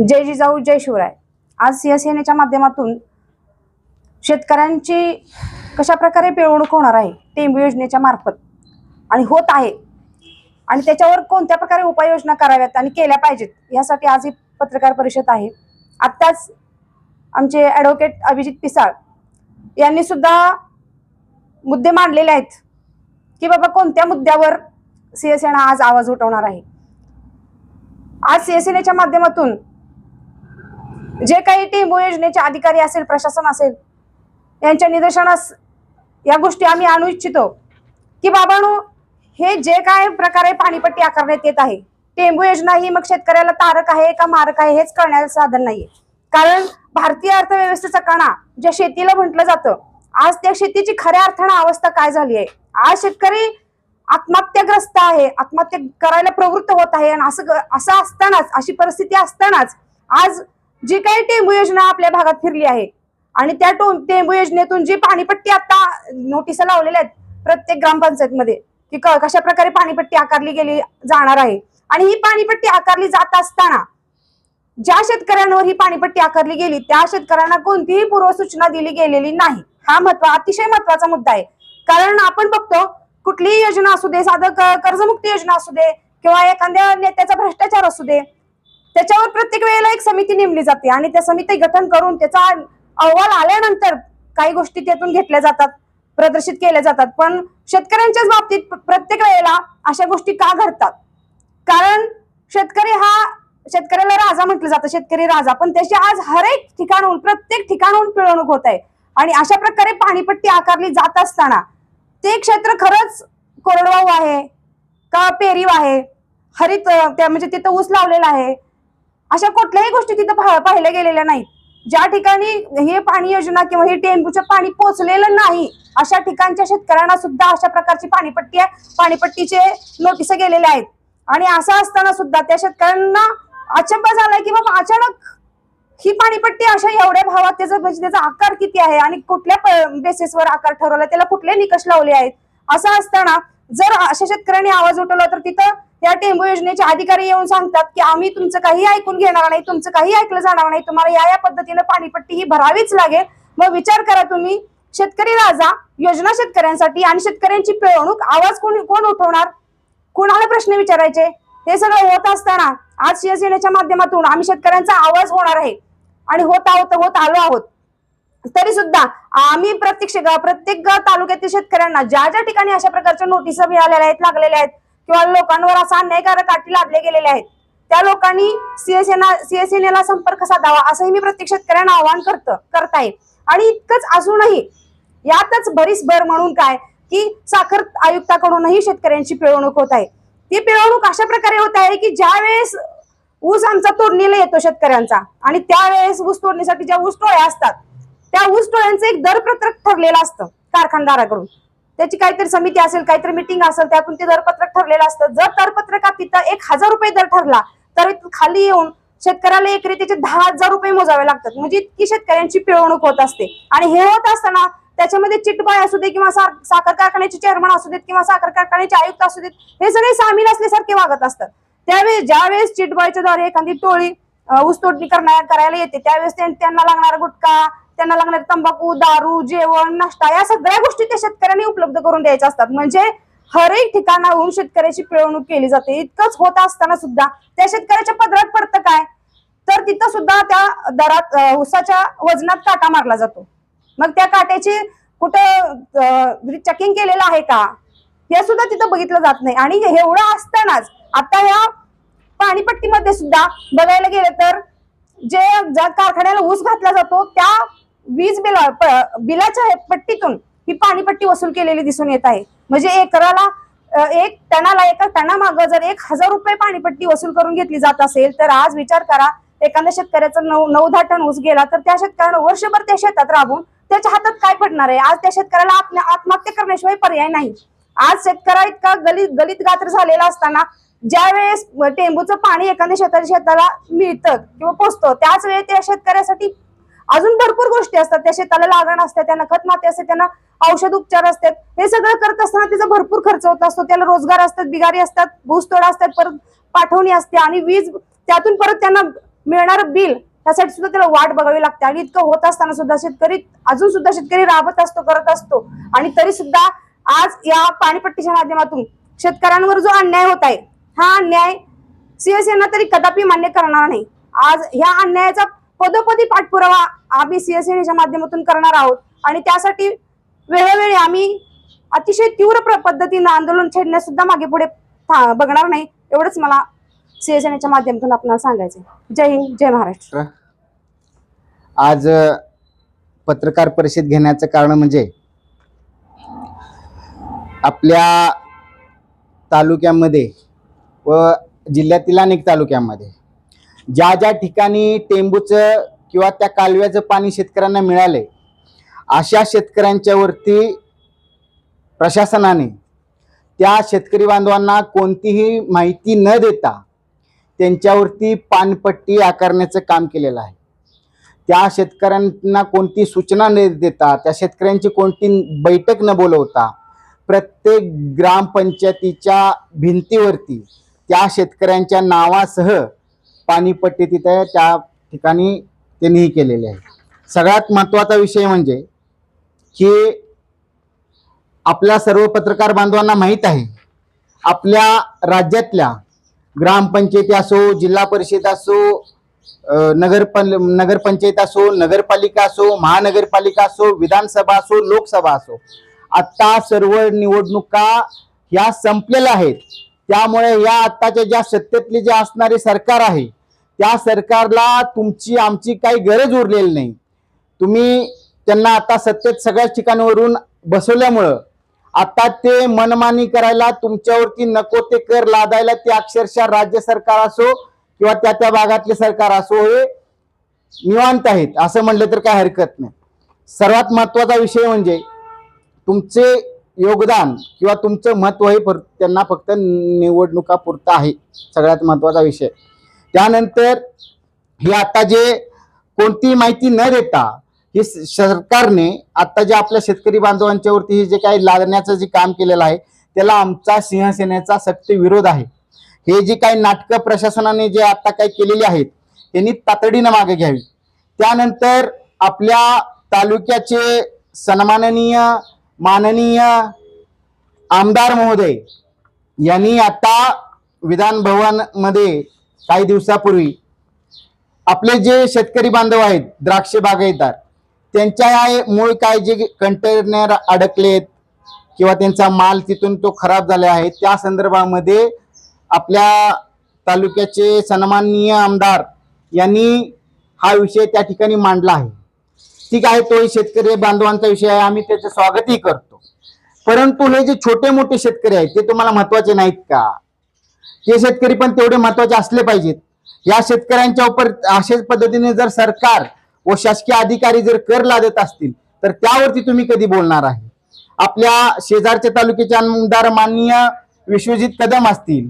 जय जिजाऊ जय शिवराय। आज शिवसेनेच्या माध्यमातून शेतकऱ्यांची कशा प्रकारे पिळवणूक होणार आहे टेंबू योजनेच्या मार्फत आणि होत आहे आणि त्याच्यावर कोणत्या प्रकारे उपाययोजना कराव्यात आणि केल्या पाहिजेत यासाठी आज ही पत्रकार परिषद आहे। आत्ताच आमचे ॲडव्होकेट अभिजित पिसाळ यांनी सुद्धा मुद्दे मांडलेले आहेत की बाबा कोणत्या मुद्द्यावर शिवसेना आज आवाज उठवणार आहे। आज शिवसेनेच्या माध्यमातून जे काही टेंबू योजनेचे अधिकारी असेल, प्रशासन असेल, यांच्या निदर्शनास या गोष्टी आम्ही आणू इच्छितो की बाबांनो, हे जे काय प्रकारे पाणीपट्टी आकारण्यात येत आहे, टेंबू योजना ही मग शेतकऱ्याला तारक आहे का मारक आहे हेच कळण्याचं साधन नाहीये। कारण भारतीय अर्थव्यवस्थेचा कणा ज्या शेतीला म्हटलं जातं, आज त्या शेतीची खऱ्या अर्थानं अवस्था काय झाली आहे। आज शेतकरी आत्महत्याग्रस्त आहे, आत्महत्या करायला प्रवृत्त होत आहे आणि असं असतानाच, अशी परिस्थिती असतानाच आज जी काही टेंबू योजना आपल्या भागात फिरली आहे आणि त्या टेंबू योजनेतून जी पाणीपट्टी आता नोटिसा लावलेल्या आहेत प्रत्येक ग्रामपंचायतमध्ये की कशा प्रकारे पाणीपट्टी आकारली गेली जाणार आहे आणि ही पाणीपट्टी आकारली जात असताना ज्या शेतकऱ्यांवर ही पाणीपट्टी आकारली गेली त्या शेतकऱ्यांना कोणतीही पूर्वसूचना दिली गेलेली नाही। हा अतिशय महत्वाचा मुद्दा आहे। कारण आपण बघतो कुठलीही योजना असू दे, साधं कर्जमुक्ती योजना असू दे किंवा एखाद्या नेत्याचा भ्रष्टाचार असू दे, त्याच्यावर प्रत्येक वेळेला एक समिती नेमली जाते आणि त्या समिती गठन करून त्याचा अहवाल आल्यानंतर काही गोष्टी त्यातून घेतल्या जातात, प्रदर्शित केल्या जातात। पण शेतकऱ्यांच्याच बाबतीत प्रत्येक वेळेला अशा गोष्टी का घडतात? कारण शेतकऱ्याला राजा म्हटलं जातं, शेतकरी राजा, पण त्याची आज हर एक ठिकाणून, प्रत्येक ठिकाणून पिळवणूक होत आहे आणि अशा प्रकारे पाणीपट्टी आकारली जात असताना ते क्षेत्र खरंच कोरडवाहू आहे का पेरीव आहे, हरित त्या म्हणजे तिथं ऊस लावलेला आहे, अशा कुठल्याही गोष्टी तिथं पाहिल्या गेलेल्या नाहीत। ज्या ठिकाणी हे पाणी योजना किंवा हे टेंबूचं पाणी पोचलेलं नाही अशा ठिकाणच्या शेतकऱ्यांना सुद्धा अशा प्रकारची पाणीपट्टीचे नोटीस गेलेले आहेत आणि असं असताना सुद्धा त्या शेतकऱ्यांना अचंबा झालाय की बाबा अचानक ही पाणीपट्टी अशा एवढ्या भावात त्याचा आकार किती आहे आणि कुठल्या बेसिसवर आकार ठरवला, त्याला कुठले निकष लावले आहेत। असं असताना जर अशा शेतकऱ्यांनी आवाज उठवला तर तिथं या टेंबू योजनेचे अधिकारी येऊन सांगतात की आम्ही तुमचं काही ऐकून घेणार नाही, तुमचं काही ऐकलं जाणार नाही, तुम्हाला या पद्धतीने पाणीपट्टी ही भरावीच लागेल। मग विचार करा तुम्ही, शेतकरी राजा योजना शेतकऱ्यांसाठी आणि शेतकऱ्यांची पिळवणूक आवाज कोण उठवणार, कोणाला प्रश्न विचारायचे? हे सगळं होत असताना आज शिवसेनेच्या माध्यमातून आम्ही शेतकऱ्यांचा आवाज होणार आहे आणि होत आलो आहोत। तरी सुद्धा आम्ही प्रत्येक तालुक्यातील शेतकऱ्यांना ज्या ठिकाणी अशा प्रकारच्या नोटिसा मिळालेल्या आहेत, लागलेल्या आहेत किंवा लोकांवर असा अन्यायकारक अटी लादले गेलेले आहेत, त्या लोकांनी शिवसेनेला संपर्क साधावा असंही मी प्रत्येक शेतकऱ्यांना आवाहन करताय। आणि इतकंच असूनही यातच भर म्हणून काय की साखर आयुक्ताकडूनही शेतकऱ्यांची पिळवणूक होत आहे। ती पिळवणूक अशा प्रकारे होत आहे की ज्या वेळेस ऊस आमचा तोडणीला येतो शेतकऱ्यांचा आणि त्यावेळेस ऊस तोडणीसाठी ज्या ऊस टोळ्या असतात त्या ऊस टोळ्यांचं एक दरपत्रक ठरलेलं असतं कारखानदाराकडून, त्याची काहीतरी समिती असेल, काहीतरी मिटिंग असेल, त्यातून ते दरपत्रक ठरलेलं असतं। जर दरपत्रकात तिथं 1000 रुपये दर ठरला तर खाली येऊन शेतकऱ्याला एकरी त्याचे 10,000 रुपये मोजावे लागतात। म्हणजे इतकी शेतकऱ्यांची पिळवणूक होत असते आणि हे होत असताना त्याच्यामध्ये चिटबाय असू दे किंवा साखर कारखान्याचे चेअरमन असू देत किंवा साखर कारखान्याचे आयुक्त असू देत, हे सगळे सामील असल्यासारखे वागत असतात। त्यावेळेस ज्यावेळेस चिटबायच्या द्वारे एखादी टोळी ऊस तोडणी करायला येते त्यावेळेस त्यांना लागणारा गुटखा, त्यांना लागणारे तंबाखू, दारू, जेवण, नाश्ता या सगळ्या गोष्टी त्या शेतकऱ्यांनी उपलब्ध करून द्यायच्या असतात। म्हणजे हर एक ठिकाणाहून शेतकऱ्याची पिळवणूक केली जाते। इतकंच होत असताना सुद्धा त्या शेतकऱ्याच्या पदरात पडतं काय, तर तिथं सुद्धा त्या दरात ऊसाच्या वजनात काटा मारला जातो। मग त्या काट्याची कुठं चेकिंग केलेलं आहे का हे सुद्धा तिथं बघितलं जात नाही। आणि एवढं असतानाच आता या पाणीपट्टीमध्ये सुद्धा बघायला गेलं तर ज्या कारखान्याला ऊस घातला जातो त्या वीज बिलाच्या पट्टीतून ही पाणीपट्टी वसूल केलेली दिसून येत आहे। म्हणजे एका टनामागं जर 1000 रुपये पाणीपट्टी वसूल करून घेतली जात असेल तर आज विचार करा, एखाद्या शेतकऱ्याचा 9-10 टन ऊस गेला तर त्या शेतकऱ्यानं वर्षभर त्या शेतात राबून त्याच्या हातात काय पडणार आहे? आज त्या शेतकऱ्याला आत्महत्या करण्याशिवाय पर्याय नाही। आज शेतकऱ्या इतका गलित गात्र झालेला असताना ज्या वेळेस टेंबूचं पाणी एखाद्या शेताला मिळतं किंवा पोचतं त्याच वेळी त्या शेतकऱ्यासाठी अजून भरपूर गोष्टी असतात, त्या शेताला लागण असते, त्यांना खत माती असते, त्यांना औषध उपचार असतात, हे सगळं करत असताना त्याचा भरपूर खर्च होत असतो। त्याला रोजगार असतात, बिगारी असतात, ऊसतोड असतात, परत पाठवणी असते आणि वीज त्यातून परत त्यांना मिळणारं बिल त्यासाठी सुद्धा त्याला वाट बघावी लागते. आणि इतकं होत असताना सुद्धा अजून सुद्धा शेतकरी राबत असतो, करत असतो. आणि तरी सुद्धा आज या पाणीपट्टीच्या माध्यमातून शेतकऱ्यांवर जो अन्याय होत आहे, हा अन्याय शिवसेना तरी कदापि मान्य करणार नाही. आज ह्या अन्यायाचा पदोपदी पाठपुरावा आम्ही शिवसेनेच्या माध्यमातून करणार आहोत. आणि त्यासाठी वेळोवेळी आम्ही अतिशय तीव्र पद्धतीनं आंदोलन छेडण्यास सुद्धा मागे पुढे बघणार नाही. एवढंच मला शिवसेनेच्या माध्यमातून आपल्याला सांगायचंय. जय हिंद, जय महाराष्ट्र. आज पत्रकार परिषद घेण्याचं कारण म्हणजे आपल्या तालुक्यामध्ये व जिल्ह्यातील अनेक तालुक्यामध्ये ज्या ज्या ठिकाणी टेंबूचं किंवा त्या कालव्याचं पाणी शेतकऱ्यांना मिळाले, अशा शेतकऱ्यांच्या वरती प्रशासनाने त्या शेतकरी बांधवांना कोणतीही माहिती न देता त्यांच्यावरती पाणपट्टी आकारण्याचं काम केलेलं आहे. त्या शेतकऱ्यांना कोणती सूचना न देता, त्या शेतकऱ्यांची कोणती बैठक न बोलवता प्रत्येक ग्रामपंचायतीच्या भिंतीवरती त्या शेतकऱ्यांच्या नावासह पाणीपट्टी तिथे त्या ठिकाणी त्यांनी केलेली आहे. सगळ्यात महत्त्वाचा विषय म्हणजे की आपल्या सर्व पत्रकार बांधवांना माहीत आहे, आपल्या राज्यातल्या ग्रामपंचायती असो, जिल्हा परिषद असो, नगरपंचायत असो, नगरपालिका असो, महानगरपालिका असो, विधानसभा असो, लोकसभा असो, आता सर्व निवडणुका ह्या संपलेल्या आहेत. त्यामुळे या आत्ताच्या ज्या सत्तेतले जे असणारे सरकार आहे, त्या सरकारला तुमची आमची काही गरज उरलेली नाही. तुम्ही त्यांना आता सत्तेत सगळ्याच ठिकाणावरून बसवल्यामुळं आता ते मनमानी करायला, तुमच्यावरती नको ते कर लादायला ते अक्षरशः राज्य सरकार असो किंवा त्या त्या भागातले सरकार असो हे निवांत आहेत असं म्हणलं तर काय हरकत नाही. सर्वात महत्त्वाचा विषय म्हणजे तुमचे योगदान किंवा तुमचं महत्त्व हे त्यांना फक्त निवडणुकापुरतं आहे, सगळ्यात महत्त्वाचा विषय. त्यानंतर हे आता जे कोणती माहिती न देता हे सरकारने आता जे आपल्या शेतकरी बांधवांच्या वरती हे जे काही लादण्याचं जे काम केलेलं आहे त्याला आमचा शिवसेनेचा सक्त विरोध आहे. हे जे काही नाटकं प्रशासनाने जे आता काही केलेली आहेत त्यांनी तातडीनं मागे घ्यावी. त्यानंतर आपल्या तालुक्याचे सन्माननीय माननीय आमदार महोदय यांनी आता विधान भवन मध्ये काही दिवसापूर्वी आपले जे शेतकरी बांधव आहेत, द्राक्ष बागायतदार, त्यांच्या मूळ काय जे कंटेनर अडकलेत किंवा त्यांचा माल तिथून तो खराब झाला आहे त्या संदर्भामध्ये आपल्या तालुक्याचे सन्माननीय आमदार यांनी हा विषय त्या ठिकाणी मांडला आहे. ठीक आहे, तो शेतकरी बांधवांचा विषय आहे, आम्ही त्याचं स्वागतही करतो. परंतु हे जे छोटे मोठे शेतकरी आहेत ते तुम्हाला महत्वाचे नाहीत का? ते शेतकरी पण तेवढे महत्वाचे असले पाहिजेत. या शेतकऱ्यांच्या उपर अशाच पद्धतीने जर सरकार व शासकीय अधिकारी जर कर लादत असतील तर त्यावरती तुम्ही कधी बोलणार आहे? आपल्या शेजारच्या तालुक्याचे आमदार माननीय विश्वजित कदम असतील,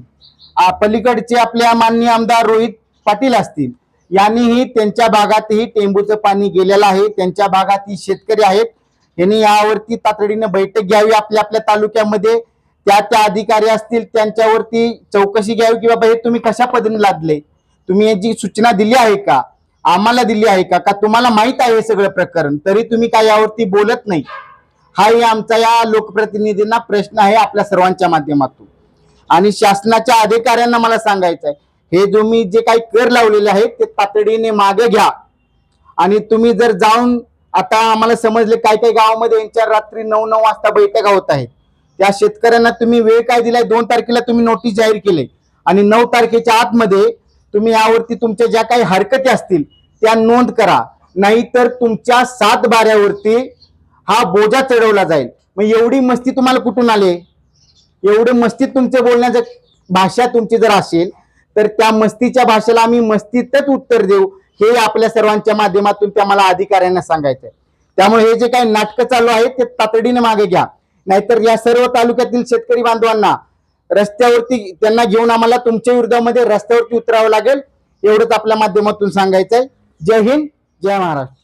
पलीकडचे आपल्या माननीय आमदार रोहित पाटील असतील, यांनीही त्यांच्या भागातही टेंबूचं पाणी गेलेलं आहे. त्यांच्या भागातही शेतकरी आहेत, यांनी यावरती तातडीने बैठक घ्यावी. आपल्या आपल्या तालुक्यामध्ये त्या त्या अधिकारी असतील त्यांच्यावरती चौकशी घ्यावी की बाबा हे तुम्ही कशा पद्धतीने लादले, तुम्ही याची सूचना दिली आहे का, आम्हाला दिली आहे का, का तुम्हाला माहित आहे हे सगळं प्रकरण तरी तुम्ही काय यावरती बोलत नाही? हाही आमचा या लोकप्रतिनिधींना प्रश्न आहे आपल्या सर्वांच्या माध्यमातून. आणि शासनाच्या अधिकाऱ्यांना मला सांगायचं आहे, हे तुम्ही जे काही कर लावलेले आहेत ते तातडीने मागे घ्या. आणि तुम्ही जर जाऊन आता आम्हाला समजले काही काही गावामध्ये यांच्या रात्री 9-9 वाजता बैठका होत आहेत, त्या शेतकऱ्यांना तुम्ही वेळ काय दिलाय? 2 तारखेला तुम्ही नोटीस जाहीर केले आणि 9 तारखेच्या आतमध्ये तुम्ही यावरती तुमच्या ज्या काही हरकती असतील त्या नोंद करा, नाहीतर तुमच्या 7 बाऱ्यावरती हा बोजा चढवला जाईल. मग एवढी मस्ती तुम्हाला कुठून आले? एवढी मस्तीत तुमचे बोलण्याचं भाषा तुमची जर असेल तर त्या मस्तीच्या भाषेला आम्ही मस्तीतच उत्तर देऊ, हे आपल्या सर्वांच्या माध्यमातून त्या मला अधिकाऱ्यांना सांगायचंय. त्यामुळे हे जे काही नाटकं चालू आहेत ते तातडीने मागे घ्या, नाहीतर या सर्व तालुक्यातील शेतकरी बांधवांना रस्त्यावरती त्यांना घेऊन आम्हाला तुमच्या विरोधामध्ये रस्त्यावरती उतरावं लागेल. एवढंच आपल्या माध्यमातून सांगायचंय. जय हिंद, जय महाराष्ट्र.